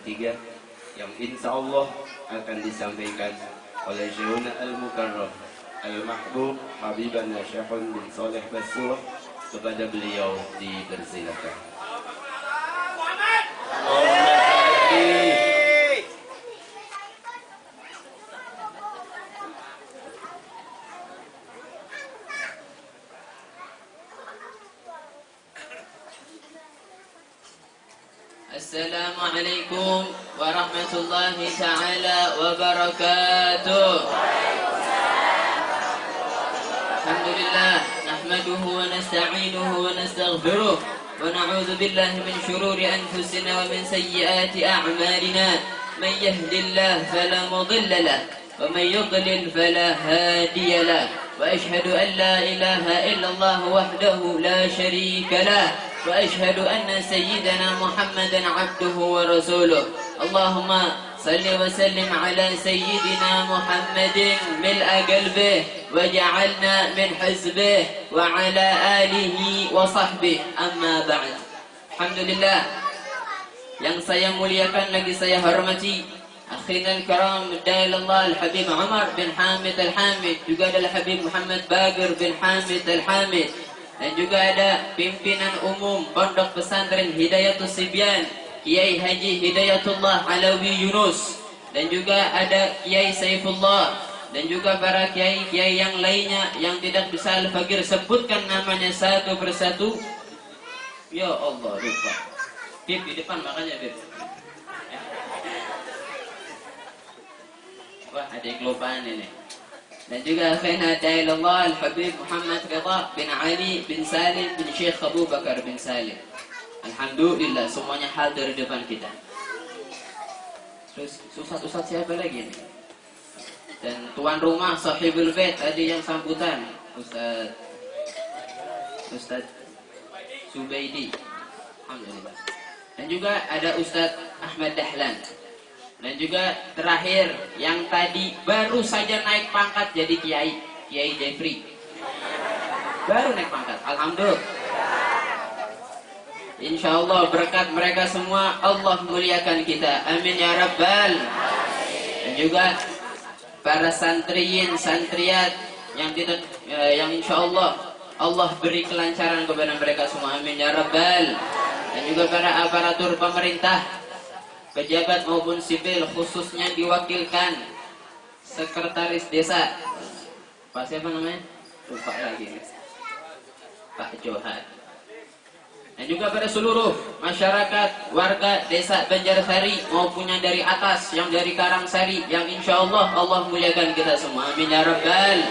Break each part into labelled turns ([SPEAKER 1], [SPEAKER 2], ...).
[SPEAKER 1] ketiga yang insya Allah akan disampaikan oleh Syekhuna Al-Mukarram Al-Mahbub Habibana Syekhun bin Saleh Basuh. Kepada beliau dipersilakan.
[SPEAKER 2] Assalamualaikum warahmatullahi ta'ala wabarakatuh. Alhamdulillah, nahmaduhu wa nasta'inuhu wa nastaghfiruh wa na'udzu billahi min shururi anfusina wa min sayyiati a'malina. Man yahdihillahu fala mudilla lahu wa man yudlil fala hadiya lahu. Wa ashhadu an la ilaha illallah wahdahu la sharika lahu. وأشهد أن سيدنا محمدا عبده ورسوله. اللهم صل وسلم على سيدنا محمد ملء قلبه وجعلنا من حزبه وعلى آله وصحبه. أما بعد. Alhamdulillah, yang saya muliakan lagi saya hormati akhina al-karam Dailallah Al-Habib Umar bin Hamid Al-Hamid, juga ada Al-Habib Muhammad Bagir bin Hamid Al-Hamid, dan juga ada pimpinan umum Pondok Pesantren Hidayatus Sibyan Kiai Haji Hidayatullah Alawi Yunus, dan juga ada Kiai Saifullah, dan juga para kiai-kiai yang lainnya yang tidak bisa Al-Fakir sebutkan namanya satu persatu. Ya Allah, lupa. Bib di depan makanya Bib. Wah, ada yang kelupaan ini. Dan juga akhina Dailallah Al-Habib Muhammad Ridha bin Ali bin Salim bin Syekh Abu Bakar bin Salim. Alhamdulillah, semuanya hadir di depan kita. Terus ustaz-ustaz siapa lagi nih? Dan tuan rumah sahibul bait tadi yang sambutan Ustaz Subaidi. Alhamdulillah. Dan juga ada Ustaz Ahmad Dahlan. Dan juga terakhir yang tadi baru saja naik pangkat jadi Kiai Jeffrey. Baru naik pangkat. Alhamdulillah. Insyaallah berkat mereka semua Allah muliakan kita. Amin ya rabbal. Dan juga para santriyin, santriat yang tidak yang insyaallah Allah beri kelancaran kepada mereka semua. Amin ya rabbal. Dan juga para aparatur pemerintah, pejabat maupun sipil, khususnya diwakilkan sekretaris desa Pak siapa namanya? Lupa lagi, Pak Johan. Dan juga pada seluruh masyarakat warga desa Banjarsari maupun yang dari atas, yang dari Karangsari, yang insya Allah Allah muliakan kita semua. Amin ya rabbal.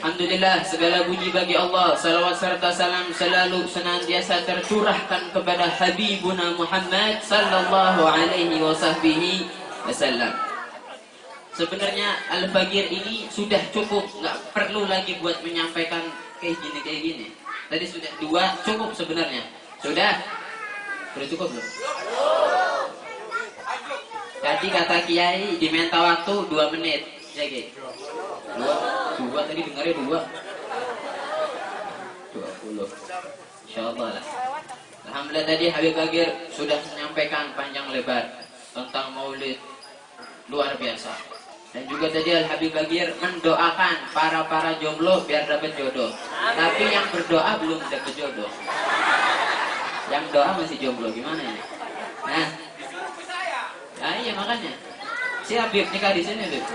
[SPEAKER 2] Alhamdulillah, segala puji bagi Allah. Salawat serta salam selalu senantiasa tercurahkan kepada Habibuna Muhammad sallallahu alaihi wasallam. Sebenarnya Al-Fakir ini sudah cukup, nggak perlu lagi buat menyampaikan kayak gini. Tadi sudah dua, cukup sebenarnya. Sudah cukup belum? Tadi kata Kiai diminta waktu 2 menit. Ya Kiai. Dua tadi dengarnya 20. Insyaallah lah. Alhamdulillah tadi Habib Bagir sudah menyampaikan panjang lebar tentang maulid, luar biasa. Dan juga tadi Al-Habib Bagir mendoakan para jomblo biar dapat jodoh. Tapi yang berdoa belum dapat jodoh. Yang doa masih jomblo, gimana ini? Nah iya makanya. Siap Bib, nikah di sini Bib.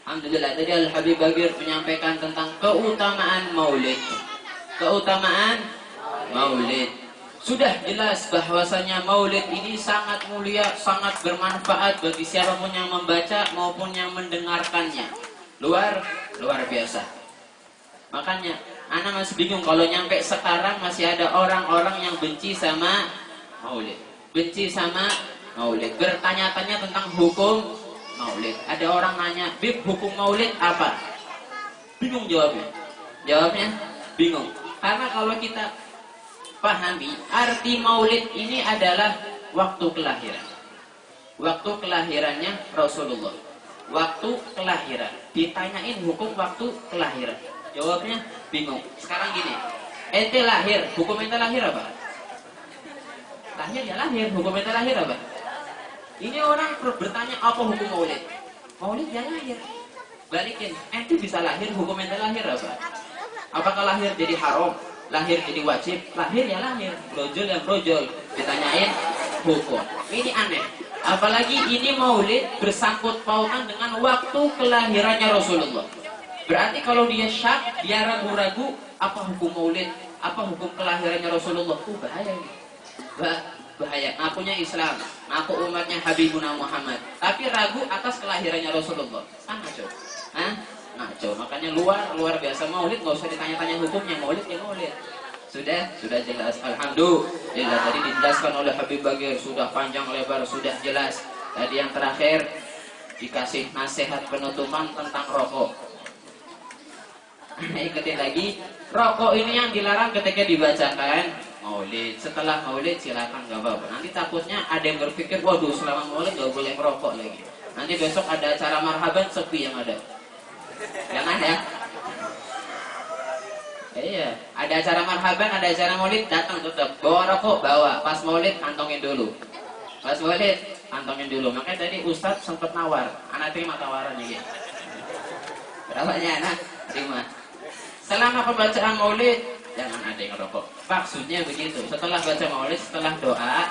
[SPEAKER 2] Alhamdulillah tadi Al-Habib Bagir menyampaikan tentang keutamaan maulid. Keutamaan maulid. Sudah jelas bahwasanya maulid ini sangat mulia, sangat bermanfaat bagi siapapun yang membaca maupun yang mendengarkannya. Luar biasa. Makanya anak masih bingung kalau nyampe sekarang masih ada orang-orang yang benci sama maulid. Benci sama maulid. Bertanya-tanya tentang hukum maulid. Ada orang nanya, Bib, hukum maulid apa? Bingung jawabnya. Jawabnya bingung. Karena kalau kita pahami, arti maulid ini adalah waktu kelahiran. Waktu kelahirannya Rasulullah. Waktu kelahiran. Ditanyain hukum waktu kelahiran. Jawabnya bingung. Sekarang gini, ente lahir, hukum ente lahir apa? Lahir ya lahir, hukum ente lahir apa? Ini orang bertanya apa hukum maulid? Maulid ya lahir. Balikin, ente bisa lahir, hukum ente lahir apa? Apakah lahir jadi haram? Lahir jadi wajib? Lahir ya lahir, brojol ya brojol. Ditanyain hukum. Ini aneh. Apalagi ini maulid bersangkut pautan dengan waktu kelahirannya Rasulullah. Berarti kalau dia syak, dia ragu-ragu, apa hukum maulid, apa hukum kelahirannya Rasulullah? Bahaya ini. Bahaya. Ngakunya Islam, ngaku umatnya Habibuna Muhammad, tapi ragu atas kelahirannya Rasulullah. Ngaco. Ngaco. Makanya luar biasa maulid, nggak usah ditanya-tanya hukumnya. Maulid ya maulid. Sudah jelas. Alhamdulillah tadi dijelaskan oleh Habib Bagir, sudah panjang lebar, sudah jelas. Tadi yang terakhir dikasih nasihat penutupan tentang rokok. Ikutin lagi, rokok ini yang dilarang ketika dibacakan maulid. Setelah maulid silakan, nggak apa-apa. Nanti takutnya ada yang berpikir, waduh selama maulid nggak boleh merokok lagi. Nanti besok ada acara marhaban sepi yang ada. Jangan ya. Iya, ada acara marhaban, ada acara maulid, datang tetap. Bawa rokok, bawa. Pas maulid, kantongin dulu. Makanya tadi Ustadz sempat nawar. Anak terima tawarannya gitu. Berapanya anak? Terima. Selama pembacaan maulid, jangan ada yang rokok. Maksudnya begitu. Setelah baca maulid, setelah doa,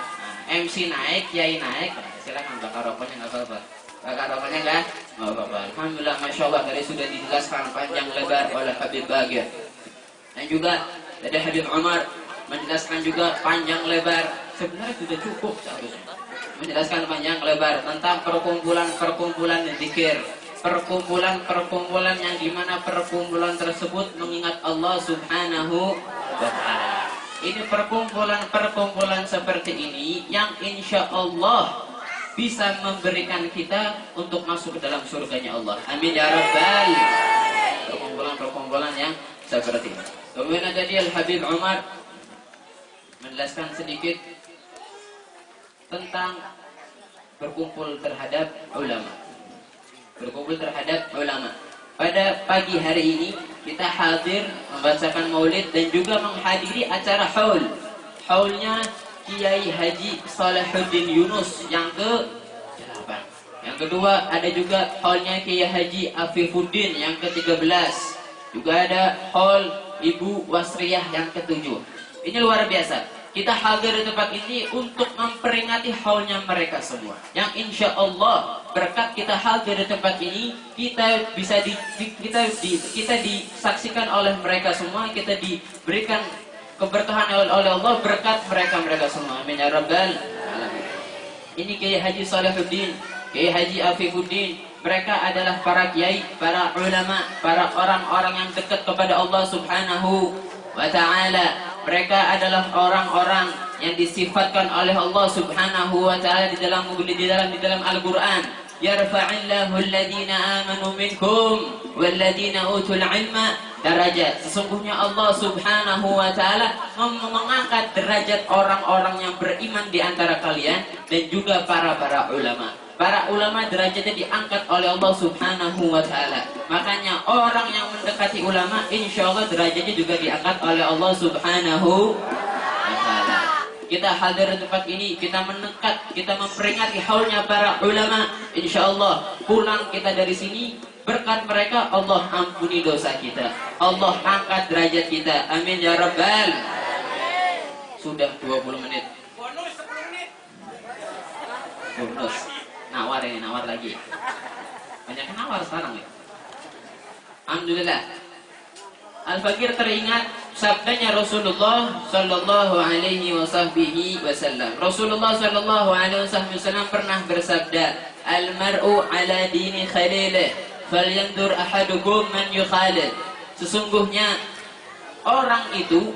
[SPEAKER 2] MC naik, kiai naik, silakan bakar rokoknya nggak apa-apa. Bakar rokoknya nggak apa-apa. Alhamdulillah, masya Allah, tadi sudah dijelaskan panjang lebar oleh Habib Bagir. Dan juga dari Habib Umar menjelaskan juga panjang lebar. Sebenarnya sudah cukup seharusnya. Menjelaskan panjang lebar tentang perkumpulan zikir. Perkumpulan yang dimana perkumpulan tersebut mengingat Allah Subhanahu wa Ta'ala. Ini perkumpulan seperti ini yang insya Allah bisa memberikan kita untuk masuk ke dalam surganya Allah. Amin ya Rabbal. Perkumpulan yang seperti ini. Kemudian tadi Al-Habib Umar menjelaskan sedikit tentang berkumpul terhadap ulama. Pada pagi hari ini kita hadir membacakan maulid dan juga menghadiri acara haul. Haulnya Kiai Haji Salahuddin Yunus yang ke-8. Yang kedua ada juga haulnya Kiai Haji Afifuddin yang ke-13. Juga ada haul Ibu Wasriyah yang ke-7. Ini luar biasa. Kita hadir di tempat ini untuk memperingati haulnya mereka semua. Yang insya Allah berkat kita hadir di tempat ini, kita bisa kita disaksikan oleh mereka semua. Kita diberikan keberkahan oleh Allah berkat mereka semua. Amin ya Rabbal alamin. Ini Kiai Haji Salahuddin, Kiai Haji Afifuddin. Mereka adalah para kiai, para ulama, para orang-orang yang dekat kepada Allah Subhanahu wa Ta'ala. Mereka adalah orang-orang yang disifatkan oleh Allah Subhanahu wa Ta'ala di dalam Al-Qur'an. Yarfa'illahu alladhina amanu minkum walladhina utul ilma darajat. Sesungguhnya Allah Subhanahu wa Ta'ala mengangkat derajat orang-orang yang beriman di antara kalian dan juga para ulama. Para ulama derajatnya diangkat oleh Allah Subhanahu wa Ta'ala. Makanya orang yang mendekati ulama insya Allah derajatnya juga diangkat oleh Allah Subhanahu wa Ta'ala. Kita hadir di tempat ini, kita mendekat, kita memperingati haulnya para ulama. Insya Allah pulang kita dari sini, berkat mereka Allah ampuni dosa kita, Allah angkat derajat kita. Amin ya Rabbal. Sudah 20 menit. Bonus 10 menit. Bonus. Nawar lagi. Banyak nawar sekarang ya. Alhamdulillah. Al-Fakir teringat sabdanya Rasulullah sallallahu alaihi wasallam. Rasulullah sallallahu alaihi wasallam pernah bersabda, "Al-mar'u ala dini khalilih, falyanzur ahadukum man yukhalil." Sesungguhnya orang itu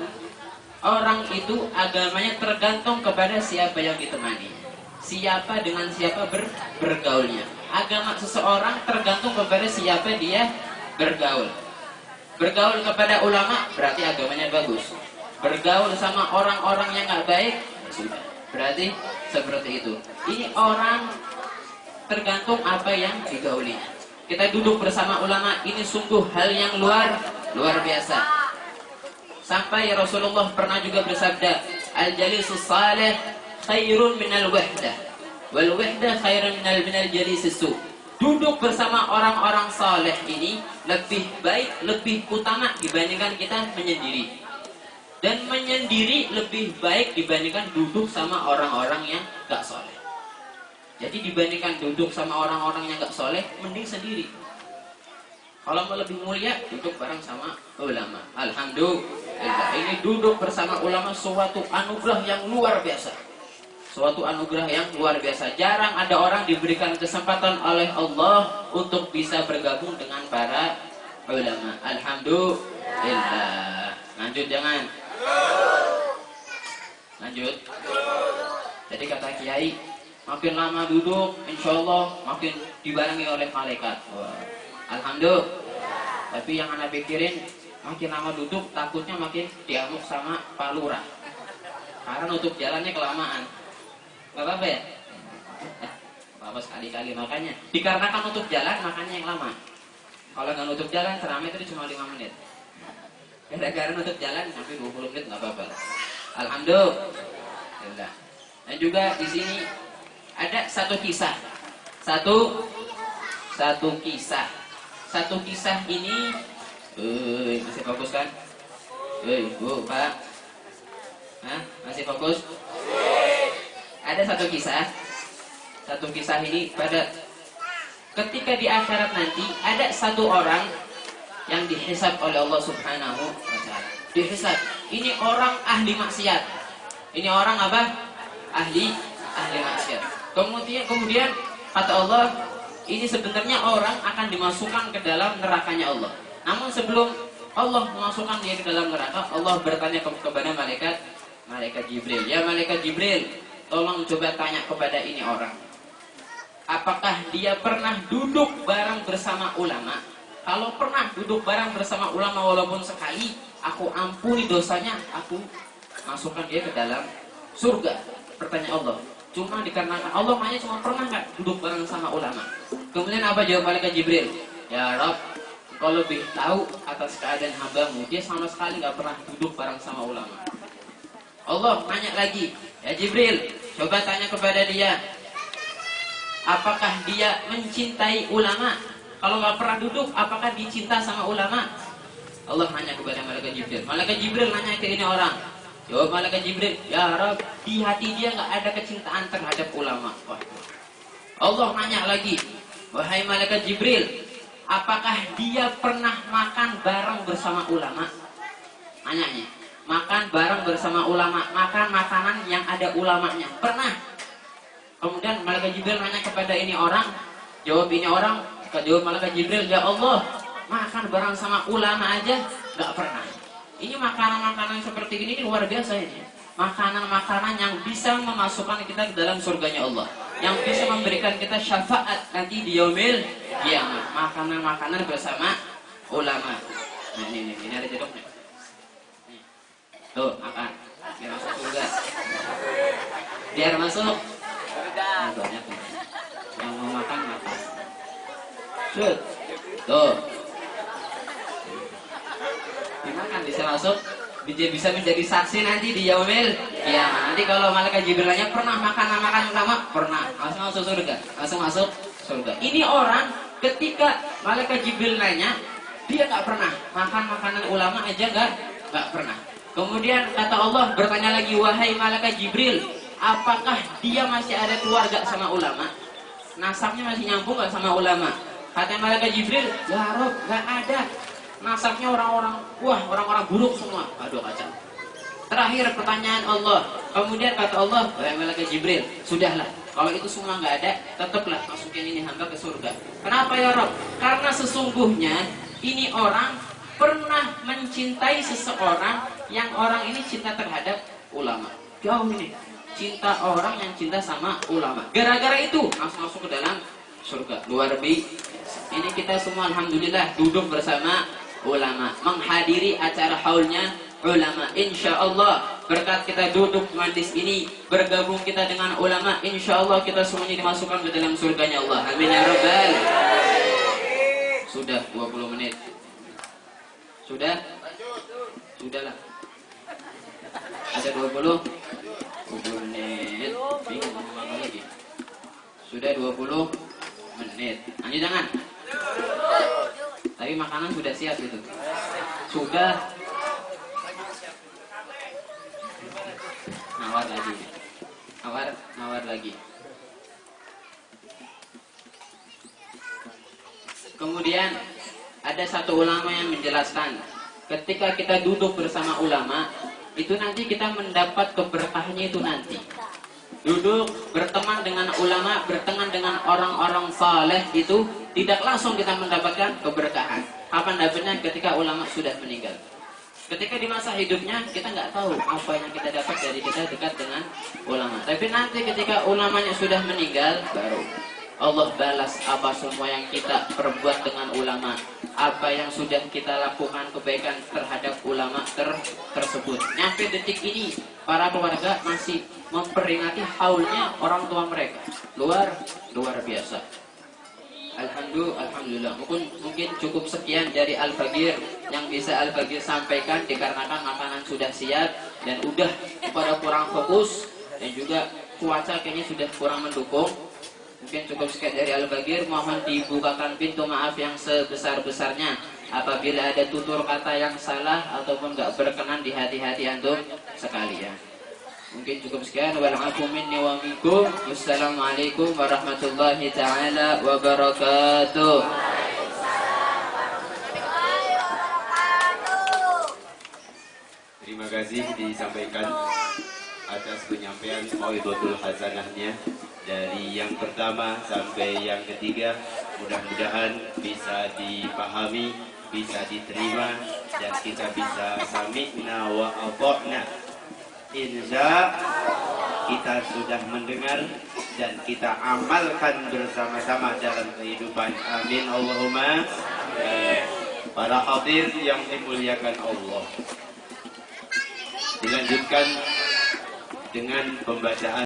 [SPEAKER 2] agamanya tergantung kepada siapa yang ditemani. Siapa dengan siapa bergaulnya. Agama seseorang tergantung kepada siapa dia bergaul. Bergaul kepada ulama berarti agamanya bagus. Bergaul sama orang-orang yang nggak baik sudah. Berarti seperti itu. Ini orang tergantung apa yang digaulinya. Kita duduk bersama ulama ini sungguh hal yang luar biasa. Sampai Rasulullah pernah juga bersabda, "Al-jalisus salih khairun minal wahdah. Wal wahdah khairun minal jalis su. Duduk bersama orang-orang saleh ini lebih baik, lebih utama dibandingkan kita menyendiri. Dan menyendiri lebih baik dibandingkan duduk sama orang-orang yang gak soleh. Jadi dibandingkan duduk sama orang-orang yang gak soleh, mending sendiri. Kalau mau lebih mulia, duduk bareng sama ulama. Alhamdulillah, ini duduk bersama ulama suatu anugerah yang luar biasa. Suatu anugerah yang luar biasa. Jarang ada orang diberikan kesempatan oleh Allah untuk bisa bergabung dengan para ulama. Alhamdulillah. Lanjut jangan. Lanjut. Jadi kata Kiai, makin lama duduk, insya Allah makin dibarengi oleh malaikat. Wah. Alhamdulillah. Tapi yang anak pikirin, makin lama duduk takutnya makin diamuk sama Pak Lurah. Karena nutup jalannya kelamaan. Gak apa-apa ya? Apa sekali-kali makanya. Dikarenakan nutup jalan makanya yang lama. Kalau nggak nutup jalan ceramah itu cuma 5 menit. Gara-gara nutup jalan sampai 20 menit nggak apa-apa. Alhamdulillah. Dan juga di sini ada satu kisah. Satu kisah ini masih fokus kan? Bu, Pak. Hah? Masih fokus? Ada satu kisah ini pada ketika di akhirat nanti ada satu orang yang dihisab oleh Allah Subhanahu wa taala. Dihisab. Ini orang ahli maksiat. Ini orang apa? Ahli maksiat. Kemudian kata Allah, ini sebenarnya orang akan dimasukkan ke dalam nerakanya Allah. Namun sebelum Allah memasukkan dia ke dalam neraka, Allah bertanya kepada malaikat Jibril. Ya malaikat Jibril, tolong coba tanya kepada ini orang. Apakah dia pernah duduk bareng bersama ulama? Kalau pernah duduk bareng bersama ulama walaupun sekali, aku ampuni dosanya, aku masukkan dia ke dalam surga. Pertanyaan Allah. Cuma dikarenakan Allah hanya cuma pernah nggak duduk bareng sama ulama. Kemudian apa jawab malaikat Jibril? Ya Rabb, Kau lebih tahu atas keadaan hambamu. Dia sama sekali nggak pernah duduk bareng sama ulama. Allah nanya lagi, ya Jibril, coba tanya kepada dia, apakah dia mencintai ulama? Kalau nggak pernah duduk, apakah dicinta sama ulama? Allah nanya kepada malaikat Jibril. Malaikat Jibril nanya ke ini orang. Jawab malaikat Jibril, ya Rabb, di hati dia nggak ada kecintaan terhadap ulama. Wah. Allah nanya lagi, wahai malaikat Jibril, apakah dia pernah makan bareng bersama ulama? Nanyanya, makan bareng bersama ulama, makan makanan yang ada ulamanya. Pernah. Kemudian malaikat Jibril nanya kepada ini orang, jawab malaikat Jibril, ya Allah, makan bareng sama ulama aja nggak pernah. Ini makanan-makanan seperti ini luar biasa ini. Makanan-makanan yang bisa memasukkan kita ke dalam surganya Allah, yang bisa memberikan kita syafaat nanti di yaumil kiamah. Makanan-makanan bersama ulama. Nah ini ada jeruknya. Tuh, makan. Biar masuk surga. Biar masuk. Nah, banyak. Yang mau makan. Shoot. Tuh. Dimakan bisa masuk, bisa menjadi saksi nanti di yaumil kiamah. Nanti kalau malaikat Jibril nanya, pernah makan ulama? Pernah. Langsung masuk surga. Langsung masuk surga. Ini orang ketika malaikat Jibril nanya, dia nggak pernah makan makanan ulama aja nggak pernah. Kemudian kata Allah bertanya lagi, wahai malaikat Jibril, apakah dia masih ada keluarga sama ulama? Nasabnya masih nyambung nggak sama ulama? Kata malaikat Jibril, ya Rabb, nggak ada. Nasabnya orang-orang buruk semua. Aduh kacau. Terakhir pertanyaan Allah. Kemudian kata Allah, wahai malaikat Jibril, sudahlah. Kalau itu semua nggak ada, tetaplah masukin ini hamba ke surga. Kenapa ya Rabb? Karena sesungguhnya ini orang pernah mencintai seseorang yang orang ini cinta terhadap ulama. Jauh ini. Cinta orang yang cinta sama ulama. Gara-gara itu langsung masuk ke dalam surga. Luar biasa. Ini kita semua alhamdulillah duduk bersama ulama, menghadiri acara haulnya ulama. Insya Allah berkat kita duduk majlis ini, bergabung kita dengan ulama, insya Allah kita semuanya dimasukkan ke dalam surganya Allah. Amin ya Rabbal. Sudah 20 menit. Sudah? Sudahlah. Ada 20 menit. Bingung ngomong apa lagi. Sudah 20 menit. Lanjut jangan. Tapi makanan sudah siap itu. Sudah. Nawar lagi. Nawar lagi. Kemudian ada satu ulama yang menjelaskan, ketika kita duduk bersama ulama, itu nanti kita mendapat keberkahannya itu nanti. Duduk berteman dengan ulama, berteman dengan orang-orang saleh itu tidak langsung kita mendapatkan keberkahan. Kapan dapatnya? Ketika ulama sudah meninggal. Ketika di masa hidupnya kita nggak tahu apa yang kita dapat dari kita dekat dengan ulama. Tapi nanti ketika ulamanya sudah meninggal, baru Allah balas apa semua yang kita perbuat dengan ulama, apa yang sudah kita lakukan kebaikan terhadap ulama tersebut. Nyampe detik ini, para keluarga masih memperingati haulnya orang tua mereka. Luar biasa. Alhamdulillah. Mungkin cukup sekian dari Al-Fagir yang bisa Al-Fagir sampaikan, dikarenakan makanan sudah siap dan udah pada kurang fokus dan juga cuaca kayaknya sudah kurang mendukung. Mungkin cukup sekian dari Al-Fagir. Mohon dibukakan pintu maaf yang sebesar-besarnya apabila ada tutur kata yang salah ataupun gak berkenan di hati-hati antum sekalian. Mungkin cukup sekian. Wal-'afwu minni wa minkum. Wassalamualaikum warahmatullahi ta'ala wabarakatuh.
[SPEAKER 1] Terima kasih disampaikan atas penyampaian mau'izatul hasanahnya dari yang pertama sampai yang ketiga. Mudah-mudahan bisa dipahami, bisa diterima, dan kita bisa sami'na wa ata'na. Insya kita sudah mendengar dan kita amalkan bersama-sama dalam kehidupan. Amin Allahumma. Para hadir yang dimuliakan Allah, dilanjutkan dengan pembacaan